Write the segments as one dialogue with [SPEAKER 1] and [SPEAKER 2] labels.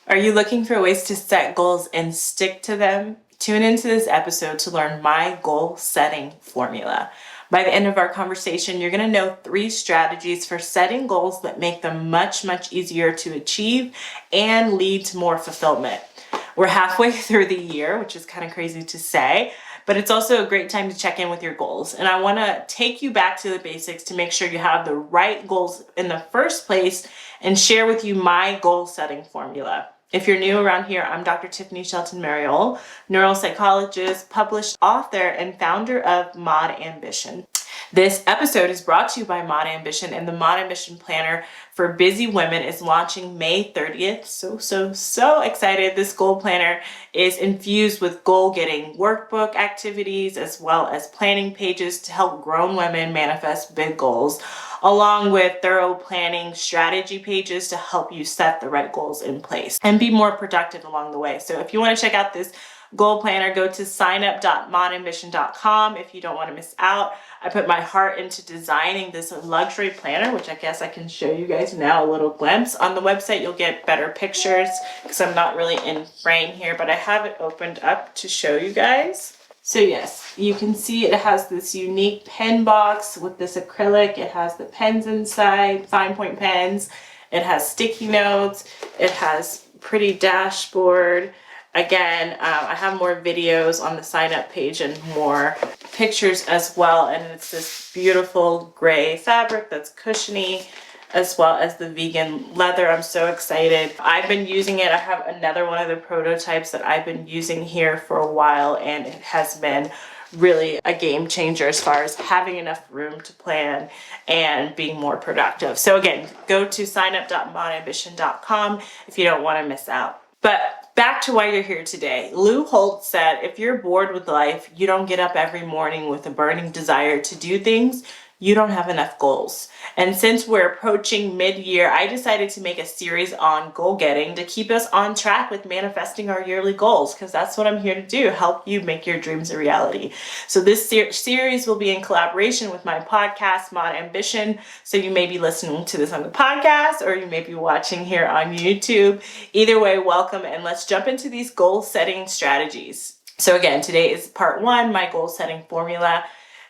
[SPEAKER 1] Are you looking for ways to set goals and stick to them? Tune into this episode to learn my goal setting formula. By the end of our conversation, you're going to know 3 strategies for setting goals that make them much, much easier to achieve and lead to more fulfillment. We're halfway through the year, which is kind of crazy to say, but it's also a great time to check in with your goals. And I want to take you back to the basics to make sure you have the right goals in the first place and share with you my goal setting formula. If you're new around here, I'm Dr. Tiffany Shelton, neuropsychologist, published author, and founder of Mod Ambition. This episode is brought to you by Mod Ambition, and the Mod Ambition Planner for Busy Women is launching May 30th. So excited. This goal planner is infused with goal-getting workbook activities as well as planning pages to help grown women manifest big goals, along with thorough planning strategy pages to help you set the right goals in place and be more productive along the way. So if you want to check out this goal planner, go to signup.modambition.com if you don't want to miss out. I put my heart into designing this luxury planner, which I guess I can show you guys now a little glimpse. On the website, you'll get better pictures because I'm not really in frame here, but I have it opened up to show you guys. So yes, you can see it has this unique pen box with this acrylic. It has the pens inside, fine point pens. It has sticky notes. It has pretty dashboard. Again, I have more videos on the sign up page and more pictures as well. And it's this beautiful gray fabric that's cushiony, as well as the vegan leather. I'm so excited. I've been using it. I have another one of the prototypes that I've been using here for a while, and it has been really a game changer as far as having enough room to plan and being more productive. So again, go to signup.modambition.com if you don't want to miss out. But back to why you're here today. Lou Holtz said, if you're bored with life, you don't get up every morning with a burning desire to do things, you don't have enough goals. And since we're approaching mid-year, I decided to make a series on goal getting to keep us on track with manifesting our yearly goals, because that's what I'm here to do, help you make your dreams a reality. So this series will be in collaboration with my podcast, Mod Ambition. So you may be listening to this on the podcast or you may be watching here on YouTube. Either way, welcome, and let's jump into these goal setting strategies. So again, today is part 1, my goal setting formula.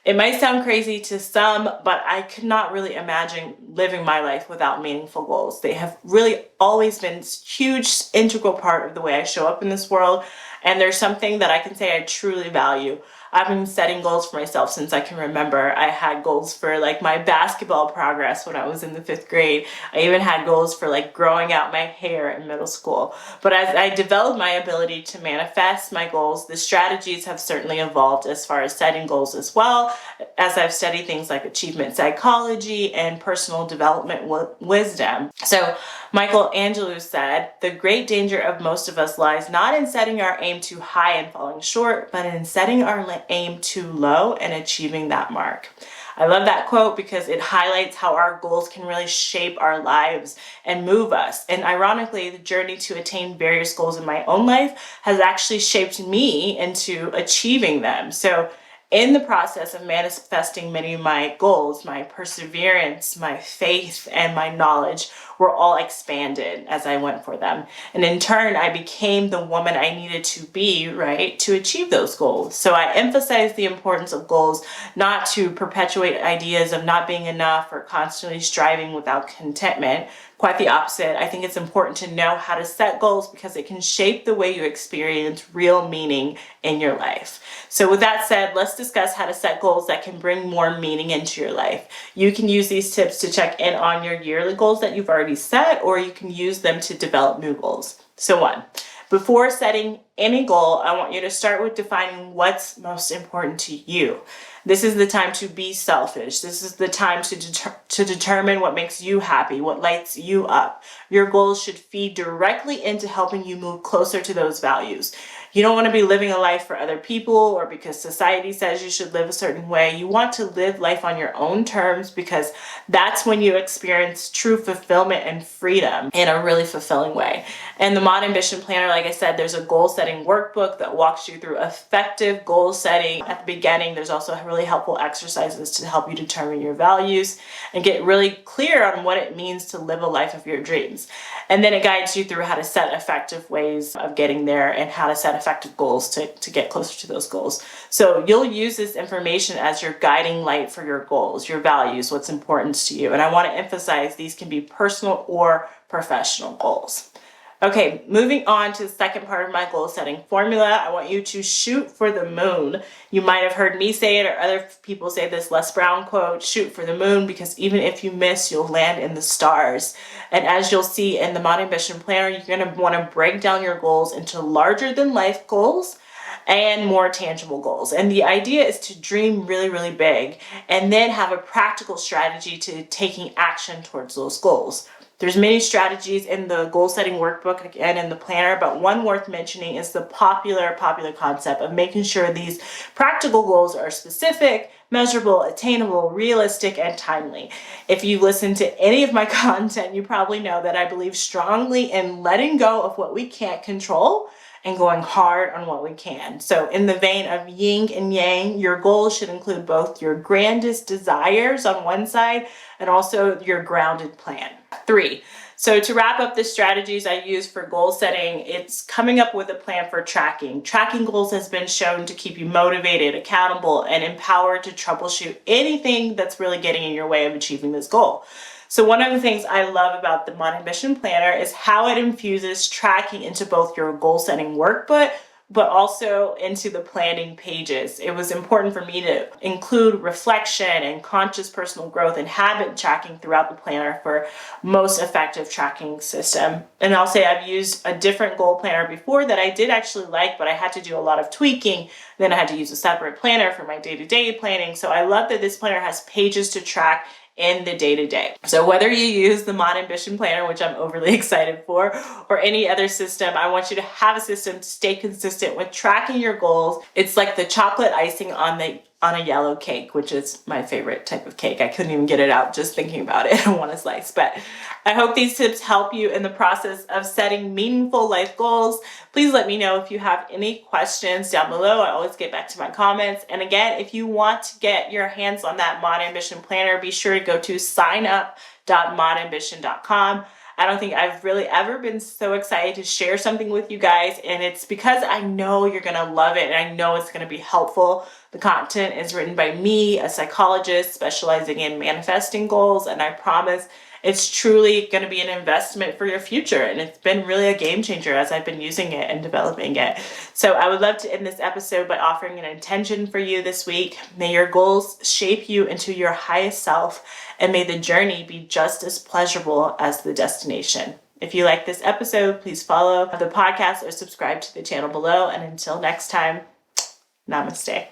[SPEAKER 1] It might sound crazy to some, but I could not really imagine living my life without meaningful goals. They have really always been a huge, integral part of the way I show up in this world. And there's something that I can say I truly value. I've been setting goals for myself since I can remember. I had goals for like my basketball progress when I was in the 5th grade. I even had goals for like growing out my hair in middle school. But as I developed my ability to manifest my goals, the strategies have certainly evolved as far as setting goals as well, as I've studied things like achievement psychology and personal development wisdom. So Michael Angelou said, the great danger of most of us lies not in setting our aim too high and falling short, but in setting our aim too low and achieving that mark. I love that quote because it highlights how our goals can really shape our lives and move us. And ironically, the journey to attain various goals in my own life has actually shaped me into achieving them. So in the process of manifesting many of my goals, my perseverance, my faith, and my knowledge were all expanded as I went for them. And in turn, I became the woman I needed to be, right, to achieve those goals. So I emphasize the importance of goals, not to perpetuate ideas of not being enough or constantly striving without contentment. Quite the opposite. I think it's important to know how to set goals because it can shape the way you experience real meaning in your life. So with that said, let's discuss how to set goals that can bring more meaning into your life. You can use these tips to check in on your yearly goals that you've already set, or you can use them to develop new goals. So 1, before setting any goal, I want you to start with defining what's most important to you. This is the time to be selfish. This is the time to determine what makes you happy, what lights you up. Your goals should feed directly into helping you move closer to those values. You don't want to be living a life for other people or because society says you should live a certain way. You want to live life on your own terms, because that's when you experience true fulfillment and freedom in a really fulfilling way. And the Mod Ambition Planner, like I said, there's a goal setting workbook that walks you through effective goal setting. At the beginning, there's also really helpful exercises to help you determine your values and get really clear on what it means to live a life of your dreams. And then it guides you through how to set effective ways of getting there and how to set effective goals to get closer to those goals. So you'll use this information as your guiding light for your goals, your values, what's important to you. And I want to emphasize these can be personal or professional goals. Okay, moving on to the second part of my goal setting formula. I want you to shoot for the moon. You might have heard me say it, or other people say this Les Brown quote, shoot for the moon, because even if you miss, you'll land in the stars. And as you'll see in the Mod Ambition Planner, you're going to want to break down your goals into larger than life goals and more tangible goals. And the idea is to dream really, really big and then have a practical strategy to taking action towards those goals. There's many strategies in the goal setting workbook, again in the planner, but one worth mentioning is the popular concept of making sure these practical goals are specific, measurable, attainable, realistic, and timely. If you listen to any of my content, you probably know that I believe strongly in letting go of what we can't control and going hard on what we can. So in the vein of yin and yang, your goals should include both your grandest desires on one side and also your grounded plan. 3. So to wrap up the strategies I use for goal setting, it's coming up with a plan for tracking. Tracking goals has been shown to keep you motivated, accountable, and empowered to troubleshoot anything that's really getting in your way of achieving this goal. So one of the things I love about the Mod Ambition Planner is how it infuses tracking into both your goal setting workbook, but also into the planning pages. It was important for me to include reflection and conscious personal growth and habit tracking throughout the planner for most effective tracking system. And I'll say I've used a different goal planner before that I did actually like, but I had to do a lot of tweaking. Then I had to use a separate planner for my day-to-day planning. So I love that this planner has pages to track in the day-to-day. So whether you use the Mod Ambition Planner, which I'm overly excited for, or any other system, I want you to have a system to stay consistent with tracking your goals. It's like the chocolate icing on a yellow cake, which is my favorite type of cake. I couldn't even get it out just thinking about it. I want a slice. But I hope these tips help you in the process of setting meaningful life goals. Please let me know if you have any questions down below. I always get back to my comments. And again, if you want to get your hands on that Mod Ambition Planner, be sure to go to signup.modambition.com. I don't think I've really ever been so excited to share something with you guys, and it's because I know you're going to love it and I know it's going to be helpful. The content is written by me, a psychologist specializing in manifesting goals, and I promise it's truly going to be an investment for your future, and it's been really a game changer as I've been using it and developing it. So I would love to end this episode by offering an intention for you this week. May your goals shape you into your highest self, and may the journey be just as pleasurable as the destination. If you like this episode, please follow the podcast or subscribe to the channel below. And until next time, namaste.